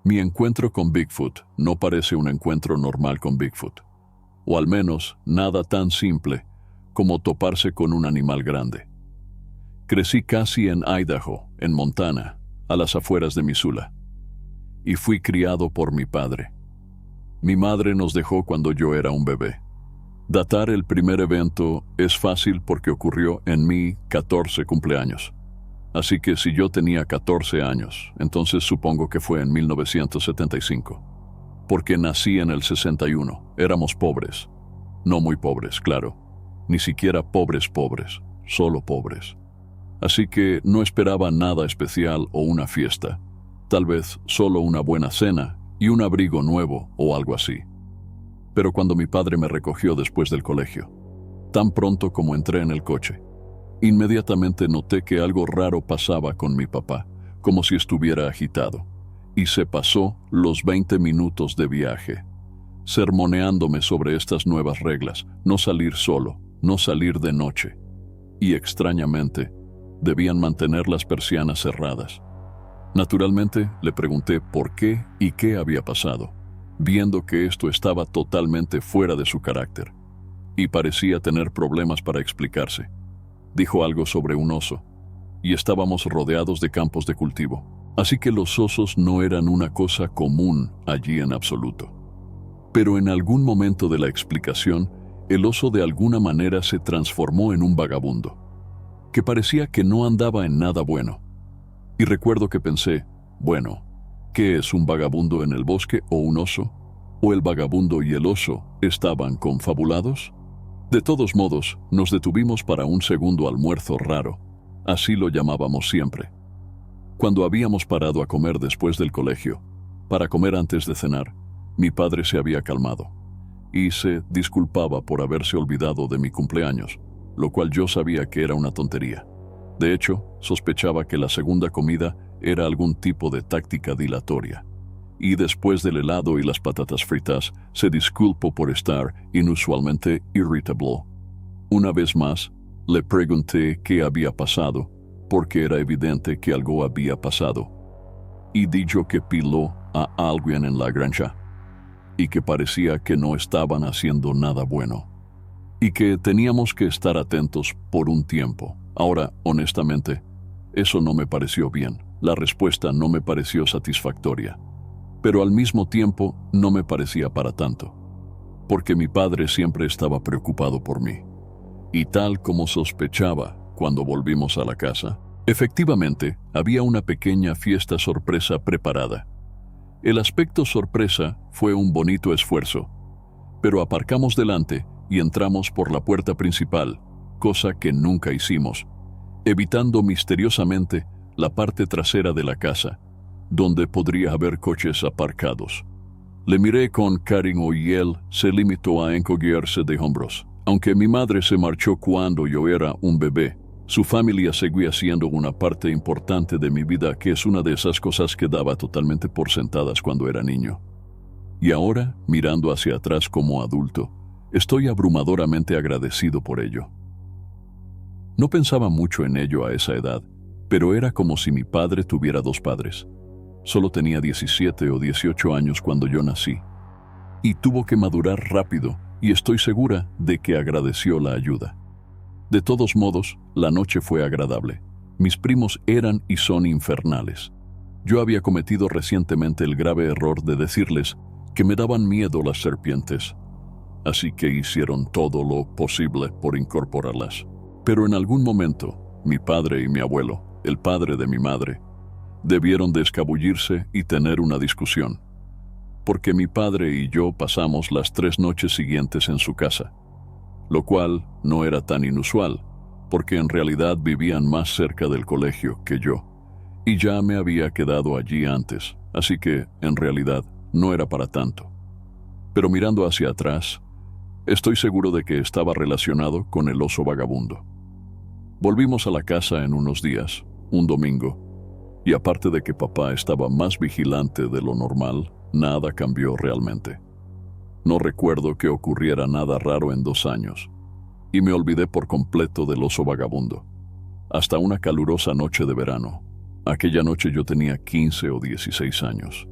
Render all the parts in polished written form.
Mi encuentro con Bigfoot no parece un encuentro normal con Bigfoot, o al menos nada tan simple como toparse con un animal grande. Crecí casi en Idaho, en Montana, a las afueras de Missoula, y fui criado por mi padre. Mi madre nos dejó cuando yo era un bebé. Datar el primer evento es fácil porque ocurrió en mi 14 cumpleaños. Así que si yo tenía 14 años, entonces supongo que fue en 1975. Porque nací en el 61. Éramos pobres. No muy pobres, claro. Ni siquiera pobres, solo pobres. Así que no esperaba nada especial o una fiesta. Tal vez solo una buena cena y un abrigo nuevo o algo así. Pero cuando mi padre me recogió después del colegio, tan pronto como entré en el coche, inmediatamente noté que algo raro pasaba con mi papá, como si estuviera agitado, y se pasó los 20 minutos de viaje, sermoneándome sobre estas nuevas reglas: no salir solo, no salir de noche, y extrañamente, debían mantener las persianas cerradas. Naturalmente, le pregunté por qué y qué había pasado, viendo que esto estaba totalmente fuera de su carácter, y parecía tener problemas para explicarse. Dijo algo sobre un oso, y estábamos rodeados de campos de cultivo, así que los osos no eran una cosa común allí en absoluto. Pero en algún momento de la explicación, el oso de alguna manera se transformó en un vagabundo, que parecía que no andaba en nada bueno. Y recuerdo que pensé, bueno, ¿qué es un vagabundo en el bosque o un oso? ¿O el vagabundo y el oso estaban confabulados? De todos modos, nos detuvimos para un segundo almuerzo raro, así lo llamábamos siempre. Cuando habíamos parado a comer después del colegio, para comer antes de cenar, mi padre se había calmado y se disculpaba por haberse olvidado de mi cumpleaños, lo cual yo sabía que era una tontería. De hecho, sospechaba que la segunda comida era algún tipo de táctica dilatoria. Y después del helado y las patatas fritas, se disculpó por estar inusualmente irritable. Una vez más, le pregunté qué había pasado, porque era evidente que algo había pasado. Y dijo que piló a alguien en la granja, y que parecía que no estaban haciendo nada bueno, y que teníamos que estar atentos por un tiempo. Ahora, honestamente, eso no me pareció bien. La respuesta no me pareció satisfactoria. Pero al mismo tiempo no me parecía para tanto, porque mi padre siempre estaba preocupado por mí. Y tal como sospechaba cuando volvimos a la casa, efectivamente había una pequeña fiesta sorpresa preparada. El aspecto sorpresa fue un bonito esfuerzo, pero aparcamos delante y entramos por la puerta principal, cosa que nunca hicimos, evitando misteriosamente la parte trasera de la casa, donde podría haber coches aparcados. Le miré con cariño y él se limitó a encogerse de hombros. Aunque mi madre se marchó cuando yo era un bebé, su familia seguía siendo una parte importante de mi vida, que es una de esas cosas que daba totalmente por sentadas cuando era niño. Y ahora, mirando hacia atrás como adulto, estoy abrumadoramente agradecido por ello. No pensaba mucho en ello a esa edad, pero era como si mi padre tuviera dos padres. Solo tenía 17 o 18 años cuando yo nací, y tuvo que madurar rápido, y estoy segura de que agradeció la ayuda. De todos modos, la noche fue agradable. Mis primos eran y son infernales. Yo había cometido recientemente el grave error de decirles que me daban miedo las serpientes, así que hicieron todo lo posible por incorporarlas. Pero en algún momento, mi padre y mi abuelo, el padre de mi madre, debieron de escabullirse y tener una discusión, porque mi padre y yo pasamos las 3 noches siguientes en su casa, lo cual no era tan inusual, porque en realidad vivían más cerca del colegio que yo, y ya me había quedado allí antes, así que, en realidad, no era para tanto. Pero mirando hacia atrás, estoy seguro de que estaba relacionado con el oso vagabundo. Volvimos a la casa en unos días, un domingo, y aparte de que papá estaba más vigilante de lo normal, nada cambió realmente. No recuerdo que ocurriera nada raro en 2 años, y me olvidé por completo del oso vagabundo, hasta una calurosa noche de verano. Aquella noche yo tenía 15 o 16 años,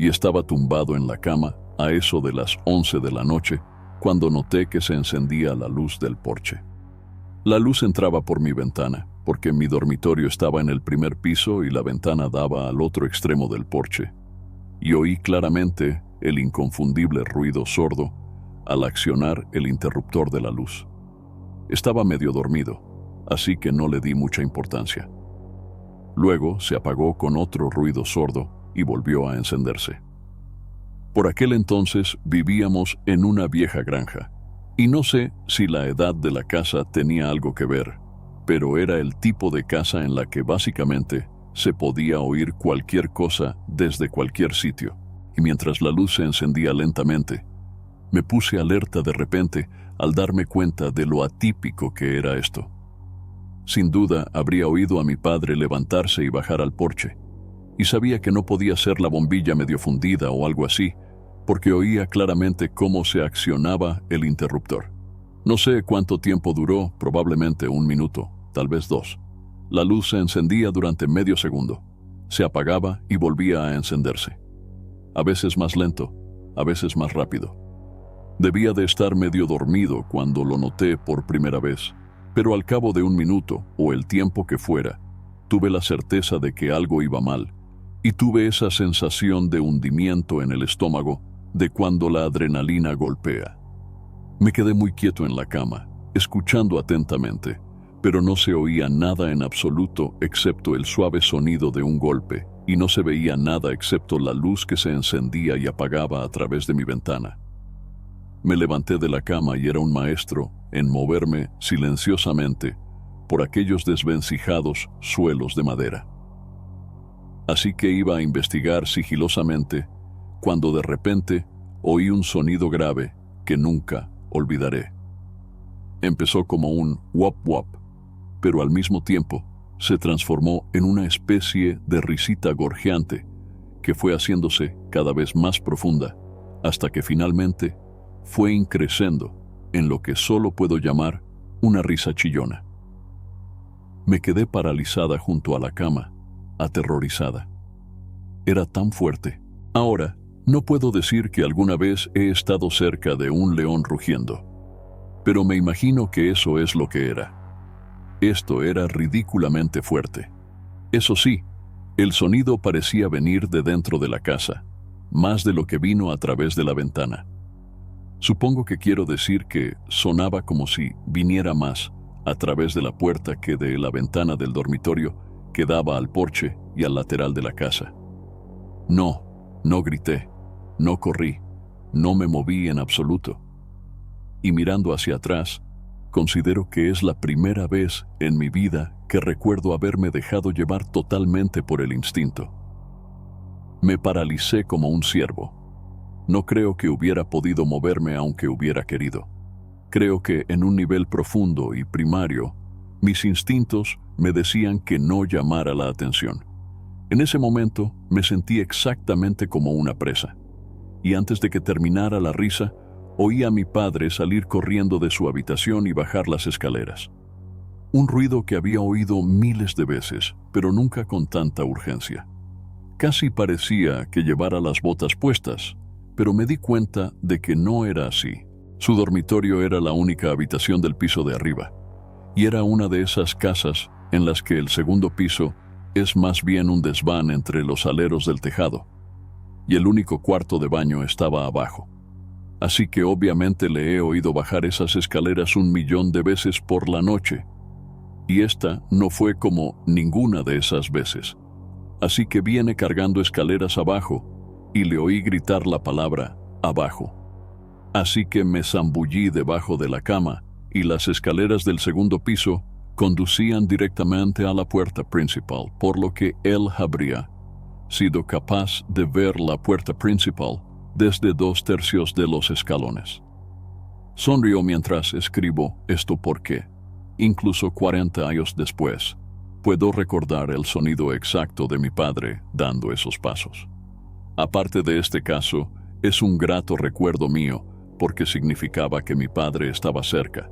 y estaba tumbado en la cama a eso de las 11 de la noche cuando noté que se encendía la luz del porche. La luz entraba por mi ventana, porque mi dormitorio estaba en el primer piso y la ventana daba al otro extremo del porche, y oí claramente el inconfundible ruido sordo al accionar el interruptor de la luz. Estaba medio dormido, así que no le di mucha importancia. Luego se apagó con otro ruido sordo y volvió a encenderse. Por aquel entonces vivíamos en una vieja granja, y no sé si la edad de la casa tenía algo que ver, pero era el tipo de casa en la que básicamente se podía oír cualquier cosa desde cualquier sitio, y mientras la luz se encendía lentamente, me puse alerta de repente al darme cuenta de lo atípico que era esto. Sin duda habría oído a mi padre levantarse y bajar al porche, y sabía que no podía ser la bombilla medio fundida o algo así, porque oía claramente cómo se accionaba el interruptor. No sé cuánto tiempo duró, probablemente 1 minuto, tal vez 2. La luz se encendía durante medio segundo, se apagaba y volvía a encenderse. A veces más lento, a veces más rápido. Debía de estar medio dormido cuando lo noté por primera vez, pero al cabo de 1 minuto, o el tiempo que fuera, tuve la certeza de que algo iba mal, y tuve esa sensación de hundimiento en el estómago de cuando la adrenalina golpea. Me quedé muy quieto en la cama, escuchando atentamente, pero no se oía nada en absoluto excepto el suave sonido de un golpe, y no se veía nada excepto la luz que se encendía y apagaba a través de mi ventana. Me levanté de la cama y era un maestro en moverme silenciosamente por aquellos desvencijados suelos de madera. Así que iba a investigar sigilosamente cuando de repente oí un sonido grave que nunca olvidaré. Empezó como un wop wop, pero al mismo tiempo se transformó en una especie de risita gorjeante que fue haciéndose cada vez más profunda hasta que finalmente fue increciendo en lo que solo puedo llamar una risa chillona. Me quedé paralizada junto a la cama, aterrorizada. Era tan fuerte. Ahora, no puedo decir que alguna vez he estado cerca de un león rugiendo, pero me imagino que eso es lo que era. Esto era ridículamente fuerte. Eso sí, el sonido parecía venir de dentro de la casa, más de lo que vino a través de la ventana. Supongo que quiero decir que sonaba como si viniera más a través de la puerta que de la ventana del dormitorio que daba al porche y al lateral de la casa. No grité, no corrí, no me moví en absoluto. Y mirando hacia atrás, considero que es la primera vez en mi vida que recuerdo haberme dejado llevar totalmente por el instinto. Me paralicé como un ciervo. No creo que hubiera podido moverme aunque hubiera querido. Creo que en un nivel profundo y primario, mis instintos me decían que no llamara la atención. En ese momento me sentí exactamente como una presa. Y antes de que terminara la risa, oí a mi padre salir corriendo de su habitación y bajar las escaleras. Un ruido que había oído miles de veces, pero nunca con tanta urgencia. Casi parecía que llevara las botas puestas, pero me di cuenta de que no era así. Su dormitorio era la única habitación del piso de arriba, y era una de esas casas en las que el segundo piso es más bien un desván entre los aleros del tejado, y el único cuarto de baño estaba abajo. Así que obviamente le he oído bajar esas escaleras 1.000.000 de veces por la noche, y esta no fue como ninguna de esas veces. Así que viene cargando escaleras abajo, y le oí gritar la palabra abajo. Así que me zambullí debajo de la cama, y las escaleras del segundo piso conducían directamente a la puerta principal, por lo que él habría sido capaz de ver la puerta principal desde 2/3 de los escalones. Sonrío mientras escribo esto porque, incluso 40 años después, puedo recordar el sonido exacto de mi padre dando esos pasos. Aparte de este caso, es un grato recuerdo mío porque significaba que mi padre estaba cerca,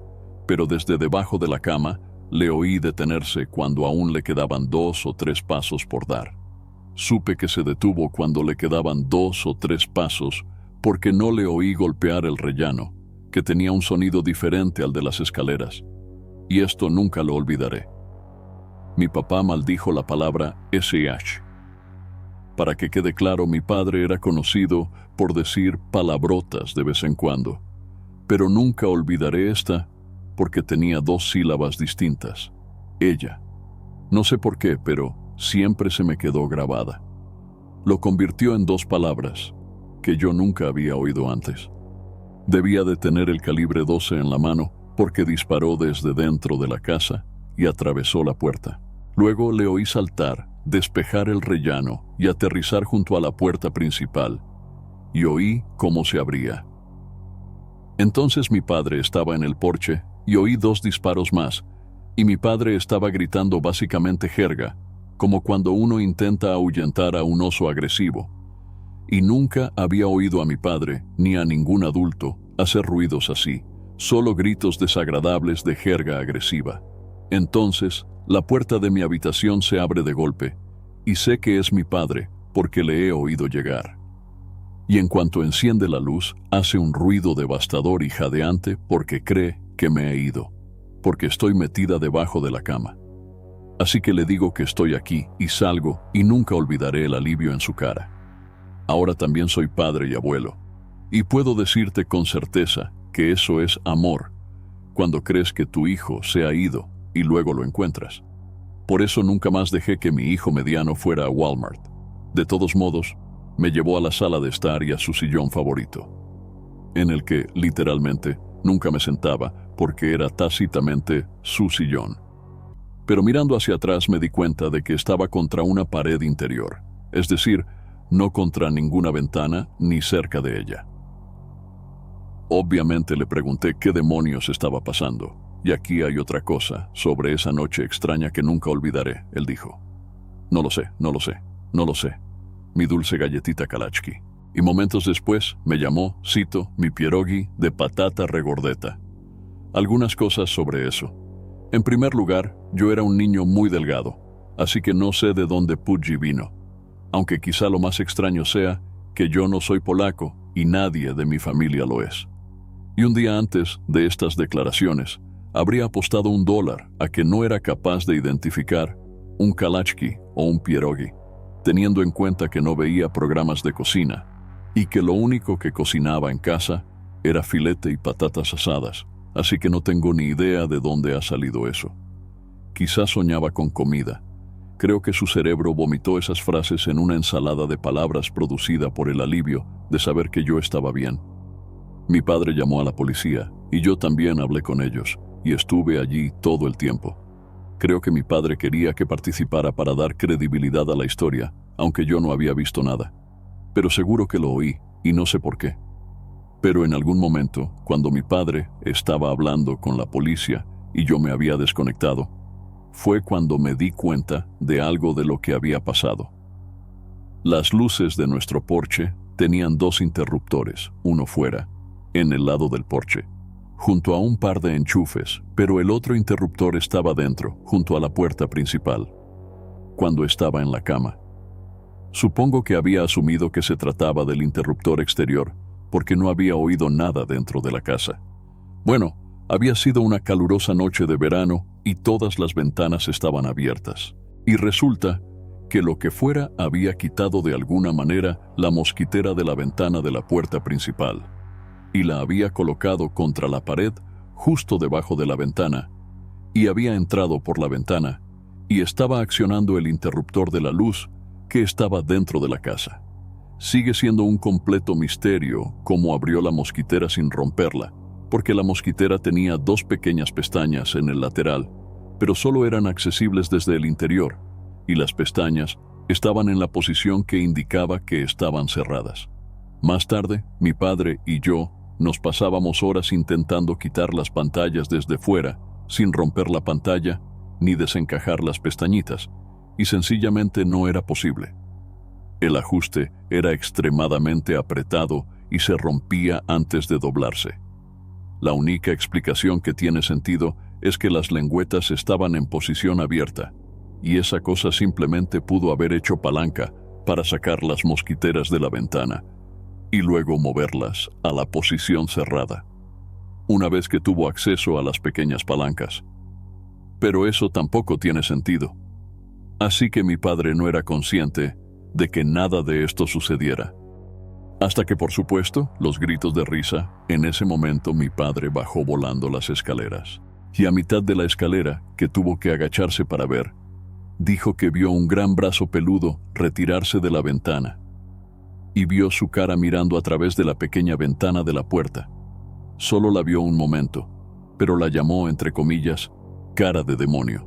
pero desde debajo de la cama le oí detenerse cuando aún le quedaban 2 o 3 pasos por dar. supe que se detuvo cuando le quedaban 2 o 3 pasos porque no le oí golpear el rellano, que tenía un sonido diferente al de las escaleras. Y esto nunca lo olvidaré. Mi papá maldijo la palabra SH. Para que quede claro, mi padre era conocido por decir palabrotas de vez en cuando, pero nunca olvidaré esta porque tenía 2 sílabas distintas. Ella. No sé por qué, pero siempre se me quedó grabada. Lo convirtió en 2 palabras que yo nunca había oído antes. Debía de tener el calibre 12 en la mano porque disparó desde dentro de la casa y atravesó la puerta. Luego le oí saltar, despejar el rellano y aterrizar junto a la puerta principal, y oí cómo se abría. Entonces mi padre estaba en el porche y oí 2 disparos más, y mi padre estaba gritando básicamente jerga, como cuando uno intenta ahuyentar a un oso agresivo. Y nunca había oído a mi padre, ni a ningún adulto, hacer ruidos así, solo gritos desagradables de jerga agresiva. Entonces, la puerta de mi habitación se abre de golpe, y sé que es mi padre, porque le he oído llegar. Y en cuanto enciende la luz, hace un ruido devastador y jadeante porque cree que me he ido, porque estoy metida debajo de la cama. Así que le digo que estoy aquí y salgo y nunca olvidaré el alivio en su cara. Ahora también soy padre y abuelo, y puedo decirte con certeza que eso es amor, cuando crees que tu hijo se ha ido y luego lo encuentras. Por eso nunca más dejé que mi hijo mediano fuera a Walmart. De todos modos, me llevó a la sala de estar y a su sillón favorito, en el que, literalmente, nunca me sentaba porque era tácitamente su sillón. Pero mirando hacia atrás me di cuenta de que estaba contra una pared interior, es decir, no contra ninguna ventana ni cerca de ella. Obviamente le pregunté qué demonios estaba pasando. Y aquí hay otra cosa sobre esa noche extraña que nunca olvidaré, él dijo. No lo sé, no lo sé, no lo sé. Mi dulce galletita Kalachki. Y momentos después me llamó, cito, mi pierogi de patata regordeta. Algunas cosas sobre eso. En primer lugar, yo era un niño muy delgado, así que no sé de dónde Pudgy vino. Aunque quizá lo más extraño sea que yo no soy polaco y nadie de mi familia lo es. Y un día antes de estas declaraciones, habría apostado $1 a que no era capaz de identificar un kalachki o un pierogi, teniendo en cuenta que no veía programas de cocina y que lo único que cocinaba en casa era filete y patatas asadas, así que no tengo ni idea de dónde ha salido eso. Quizás soñaba con comida. Creo que su cerebro vomitó esas frases en una ensalada de palabras producida por el alivio de saber que yo estaba bien. Mi padre llamó a la policía y yo también hablé con ellos y estuve allí todo el tiempo. Creo que mi padre quería que participara para dar credibilidad a la historia, aunque yo no había visto nada. Pero seguro que lo oí y no sé por qué. Pero en algún momento, cuando mi padre estaba hablando con la policía y yo me había desconectado, fue cuando me di cuenta de algo de lo que había pasado. Las luces de nuestro porche tenían 2 interruptores, uno fuera, en el lado del porche, junto a un par de enchufes, pero el otro interruptor estaba dentro, junto a la puerta principal, cuando estaba en la cama. Supongo que había asumido que se trataba del interruptor exterior, porque no había oído nada dentro de la casa. Bueno, había sido una calurosa noche de verano y todas las ventanas estaban abiertas. Y resulta que lo que fuera había quitado de alguna manera la mosquitera de la ventana de la puerta principal y la había colocado contra la pared justo debajo de la ventana y había entrado por la ventana y estaba accionando el interruptor de la luz que estaba dentro de la casa. Sigue siendo un completo misterio cómo abrió la mosquitera sin romperla, porque la mosquitera tenía 2 pequeñas pestañas en el lateral, pero solo eran accesibles desde el interior, y las pestañas estaban en la posición que indicaba que estaban cerradas. Más tarde, mi padre y yo nos pasábamos horas intentando quitar las pantallas desde fuera, sin romper la pantalla ni desencajar las pestañitas, y sencillamente no era posible. El ajuste era extremadamente apretado y se rompía antes de doblarse. La única explicación que tiene sentido es que las lengüetas estaban en posición abierta, y esa cosa simplemente pudo haber hecho palanca para sacar las mosquiteras de la ventana y luego moverlas a la posición cerrada, una vez que tuvo acceso a las pequeñas palancas. Pero eso tampoco tiene sentido. Así que mi padre no era consciente de que nada de esto sucediera. Hasta que, por supuesto, los gritos de risa, en ese momento mi padre bajó volando las escaleras. Y a mitad de la escalera, que tuvo que agacharse para ver, dijo que vio un gran brazo peludo retirarse de la ventana. Y vio su cara mirando a través de la pequeña ventana de la puerta. Solo la vio un momento, pero la llamó, entre comillas, cara de demonio.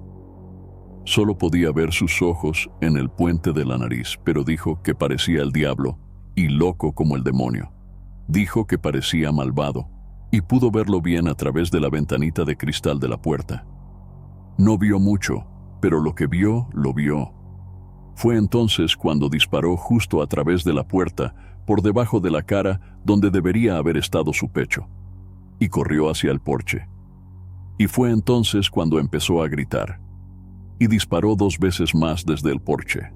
Solo podía ver sus ojos en el puente de la nariz, pero dijo que parecía el diablo y loco como el demonio. Dijo que parecía malvado y pudo verlo bien a través de la ventanita de cristal de la puerta. No vio mucho, pero lo que vio, lo vio. Fue entonces cuando disparó justo a través de la puerta, por debajo de la cara donde debería haber estado su pecho, y corrió hacia el porche. Y fue entonces cuando empezó a gritar. Y disparó 2 veces más desde el porche.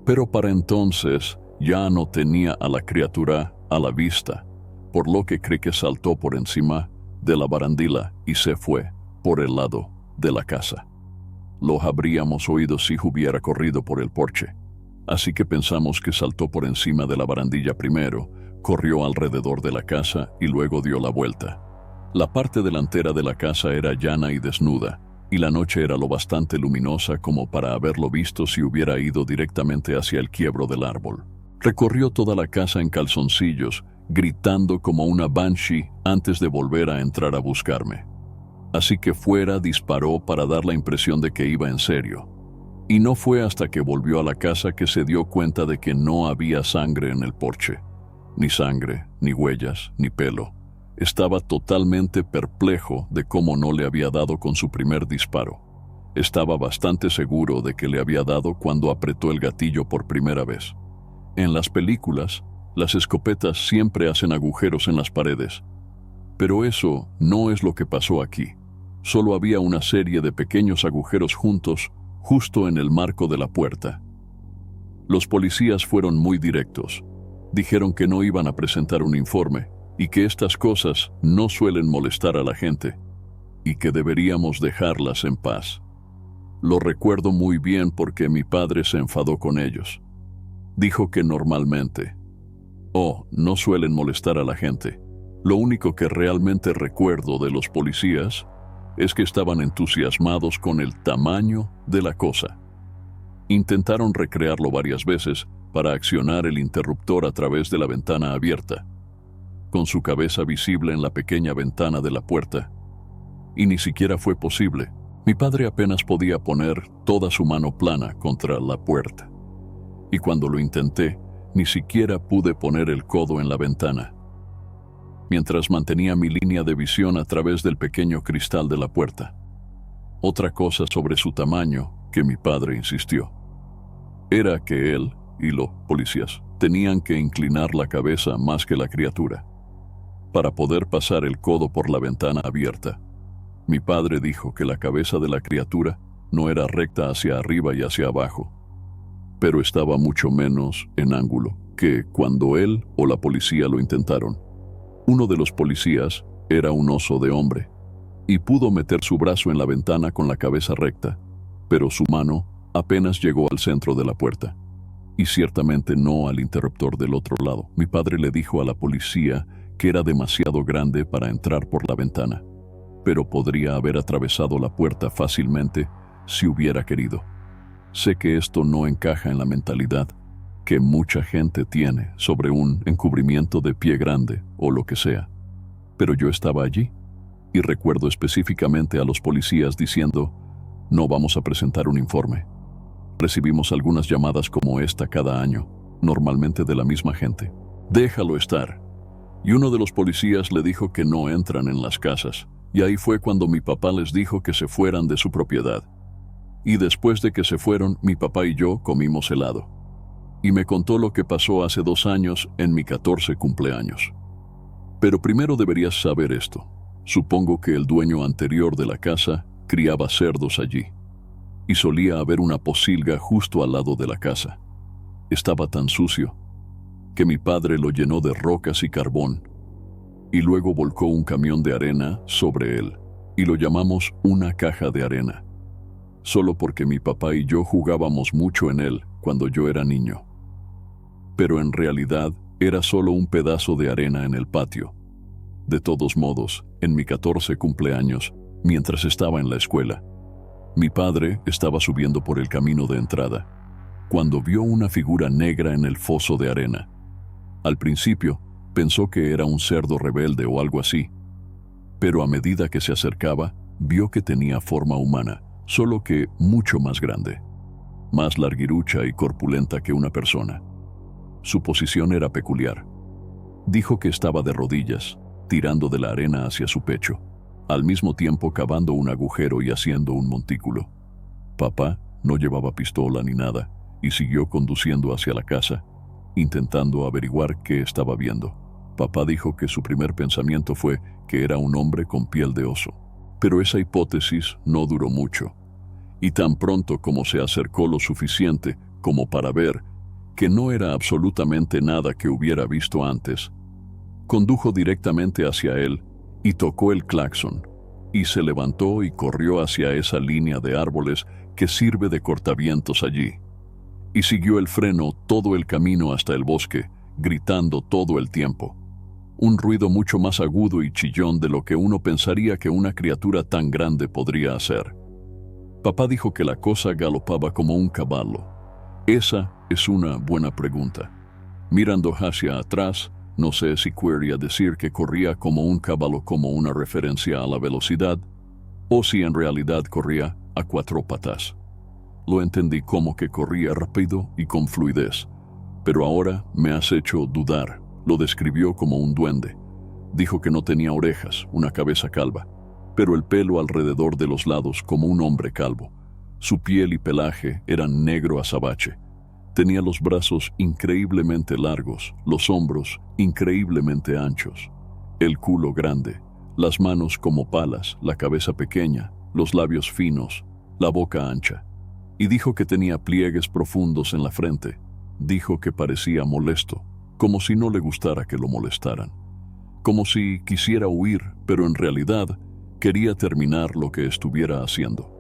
Pero para entonces ya no tenía a la criatura a la vista, por lo que cree que saltó por encima de la barandilla y se fue por el lado de la casa. Lo habríamos oído si hubiera corrido por el porche. Así que pensamos que saltó por encima de la barandilla primero, corrió alrededor de la casa y luego dio la vuelta. La parte delantera de la casa era llana y desnuda, y la noche era lo bastante luminosa como para haberlo visto si hubiera ido directamente hacia el quiebro del árbol. Recorrió toda la casa en calzoncillos, gritando como una banshee antes de volver a entrar a buscarme. Así que fuera disparó para dar la impresión de que iba en serio. Y no fue hasta que volvió a la casa que se dio cuenta de que no había sangre en el porche. Ni sangre, ni huellas, ni pelo. Estaba totalmente perplejo de cómo no le había dado con su primer disparo. Estaba bastante seguro de que le había dado cuando apretó el gatillo por primera vez. En las películas, las escopetas siempre hacen agujeros en las paredes. Pero eso no es lo que pasó aquí. Solo había una serie de pequeños agujeros juntos, justo en el marco de la puerta. Los policías fueron muy directos. Dijeron que no iban a presentar un informe y que estas cosas no suelen molestar a la gente y que deberíamos dejarlas en paz. Lo recuerdo muy bien porque mi padre se enfadó con ellos. Dijo que normalmente, no suelen molestar a la gente. Lo único que realmente recuerdo de los policías es que estaban entusiasmados con el tamaño de la cosa. Intentaron recrearlo varias veces para accionar el interruptor a través de la ventana abierta, con su cabeza visible en la pequeña ventana de la puerta. Y ni siquiera fue posible. Mi padre apenas podía poner toda su mano plana contra la puerta. Y cuando lo intenté, ni siquiera pude poner el codo en la ventana, mientras mantenía mi línea de visión a través del pequeño cristal de la puerta. Otra cosa sobre su tamaño que mi padre insistió era que él y los policías tenían que inclinar la cabeza más que la criatura para poder pasar el codo por la ventana abierta. Mi padre dijo que la cabeza de la criatura no era recta hacia arriba y hacia abajo, pero estaba mucho menos en ángulo que cuando él o la policía lo intentaron. Uno de los policías era un oso de hombre y pudo meter su brazo en la ventana con la cabeza recta, pero su mano apenas llegó al centro de la puerta y ciertamente no al interruptor del otro lado. Mi padre le dijo a la policía que era demasiado grande para entrar por la ventana, pero podría haber atravesado la puerta fácilmente si hubiera querido. Sé que esto no encaja en la mentalidad que mucha gente tiene sobre un encubrimiento de pie grande o lo que sea, pero yo estaba allí y recuerdo específicamente a los policías diciendo: no vamos a presentar un informe. Recibimos algunas llamadas como esta cada año, normalmente de la misma gente. Déjalo estar. Y uno de los policías le dijo que no entran en las casas, y ahí fue cuando mi papá les dijo que se fueran de su propiedad. Y después de que se fueron, mi papá y yo comimos helado. Y me contó lo que pasó hace 2 años en mi 14 cumpleaños. Pero primero deberías saber esto. Supongo que el dueño anterior de la casa criaba cerdos allí, y solía haber una pocilga justo al lado de la casa. estaba tan sucio que mi padre lo llenó de rocas y carbón y luego volcó un camión de arena sobre él y lo llamamos una caja de arena, solo porque mi papá y yo jugábamos mucho en él cuando yo era niño. Pero en realidad era solo un pedazo de arena en el patio. De todos modos, en mi 14 cumpleaños, mientras estaba en la escuela, mi padre estaba subiendo por el camino de entrada, cuando vio una figura negra en el foso de arena. Al principio, pensó que era un cerdo rebelde o algo así, pero a medida que se acercaba, vio que tenía forma humana, solo que mucho más grande, más larguirucha y corpulenta que una persona. Su posición era peculiar. Dijo que estaba de rodillas, tirando de la arena hacia su pecho, al mismo tiempo cavando un agujero y haciendo un montículo. Papá no llevaba pistola ni nada y siguió conduciendo hacia la casa, intentando averiguar qué estaba viendo. Papá dijo que su primer pensamiento fue que era un hombre con piel de oso, pero esa hipótesis no duró mucho, y tan pronto como se acercó lo suficiente como para ver que no era absolutamente nada que hubiera visto antes, condujo directamente hacia él y tocó el claxon, y se levantó y corrió hacia esa línea de árboles que sirve de cortavientos allí, y siguió el freno todo el camino hasta el bosque, gritando todo el tiempo. Un ruido mucho más agudo y chillón de lo que uno pensaría que una criatura tan grande podría hacer. Papá dijo que la cosa galopaba como un caballo. Esa es una buena pregunta. Mirando hacia atrás, no sé si querría decir que corría como un caballo como una referencia a la velocidad, o si en realidad corría a 4 patas. Lo entendí como que corría rápido y con fluidez, pero ahora me has hecho dudar. Lo describió como un duende. Dijo que no tenía orejas, una cabeza calva, pero el pelo alrededor de los lados como un hombre calvo. Su piel y pelaje eran negro azabache. Tenía los brazos increíblemente largos, los hombros increíblemente anchos, el culo grande, las manos como palas, la cabeza pequeña, los labios finos, la boca ancha. Y dijo que tenía pliegues profundos en la frente. Dijo que parecía molesto, como si no le gustara que lo molestaran, como si quisiera huir, pero en realidad quería terminar lo que estuviera haciendo.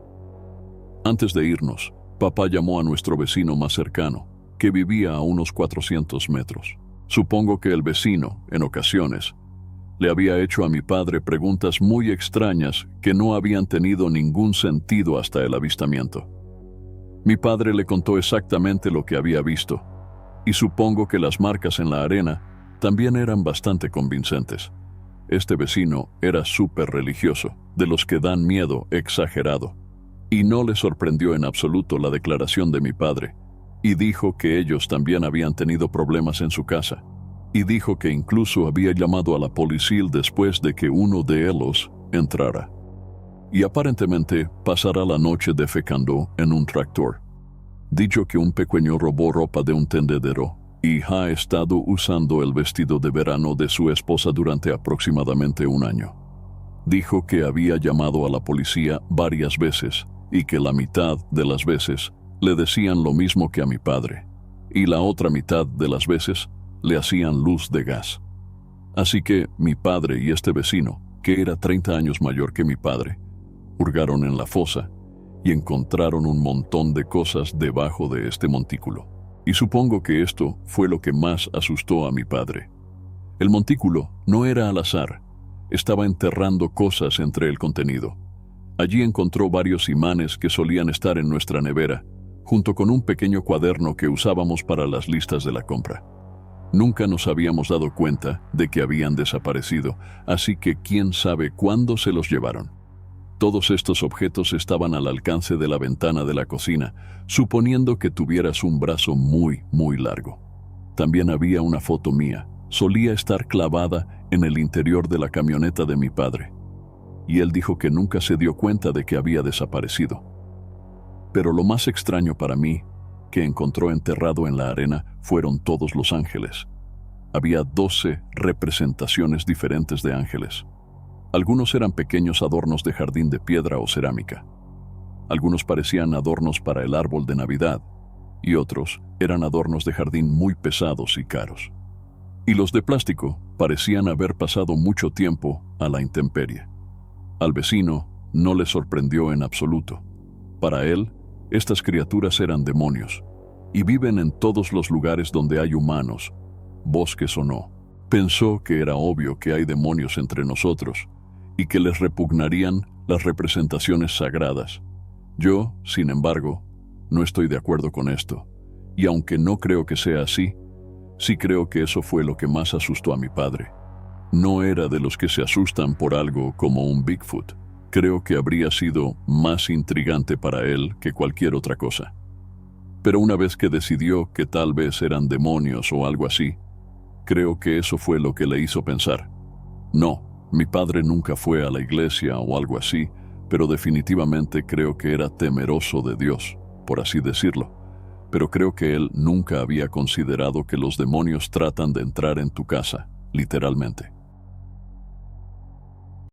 Antes de irnos, papá llamó a nuestro vecino más cercano, que vivía a unos 400 metros. Supongo que el vecino, en ocasiones, le había hecho a mi padre preguntas muy extrañas que no habían tenido ningún sentido hasta el avistamiento. Mi padre le contó exactamente lo que había visto, y supongo que las marcas en la arena también eran bastante convincentes. Este vecino era súper religioso, de los que dan miedo exagerado, y no le sorprendió en absoluto la declaración de mi padre, y dijo que ellos también habían tenido problemas en su casa, y dijo que incluso había llamado a la policía después de que uno de ellos entrara. Y aparentemente pasará la noche defecando en un tractor. Dicho que un pequeño robó ropa de un tendedero y ha estado usando el vestido de verano de su esposa durante aproximadamente un año. Dijo que había llamado a la policía varias veces y que la mitad de las veces le decían lo mismo que a mi padre, y la otra mitad de las veces le hacían luz de gas. Así que mi padre y este vecino, que era 30 años mayor que mi padre, hurgaron en la fosa y encontraron un montón de cosas debajo de este montículo. Y supongo que esto fue lo que más asustó a mi padre. El montículo no era al azar, estaba enterrando cosas entre el contenido. Allí encontró varios imanes que solían estar en nuestra nevera, junto con un pequeño cuaderno que usábamos para las listas de la compra. Nunca nos habíamos dado cuenta de que habían desaparecido, así que quién sabe cuándo se los llevaron. Todos estos objetos estaban al alcance de la ventana de la cocina, suponiendo que tuvieras un brazo muy, muy largo. También había una foto mía. Solía estar clavada en el interior de la camioneta de mi padre, y él dijo que nunca se dio cuenta de que había desaparecido. Pero lo más extraño para mí, que encontró enterrado en la arena, fueron todos los ángeles. Había 12 representaciones diferentes de ángeles. Algunos eran pequeños adornos de jardín de piedra o cerámica. Algunos parecían adornos para el árbol de Navidad, y otros eran adornos de jardín muy pesados y caros. Y los de plástico parecían haber pasado mucho tiempo a la intemperie. Al vecino no le sorprendió en absoluto. Para él, estas criaturas eran demonios, y viven en todos los lugares donde hay humanos, bosques o no. Pensó que era obvio que hay demonios entre nosotros, y que les repugnarían las representaciones sagradas. Yo, sin embargo, no estoy de acuerdo con esto, y aunque no creo que sea así, sí creo que eso fue lo que más asustó a mi padre. No era de los que se asustan por algo como un Bigfoot. Creo que habría sido más intrigante para él que cualquier otra cosa. Pero una vez que decidió que tal vez eran demonios o algo así, creo que eso fue lo que le hizo pensar. No, mi padre nunca fue a la iglesia o algo así, pero definitivamente creo que era temeroso de Dios, por así decirlo. Pero creo que él nunca había considerado que los demonios tratan de entrar en tu casa, literalmente.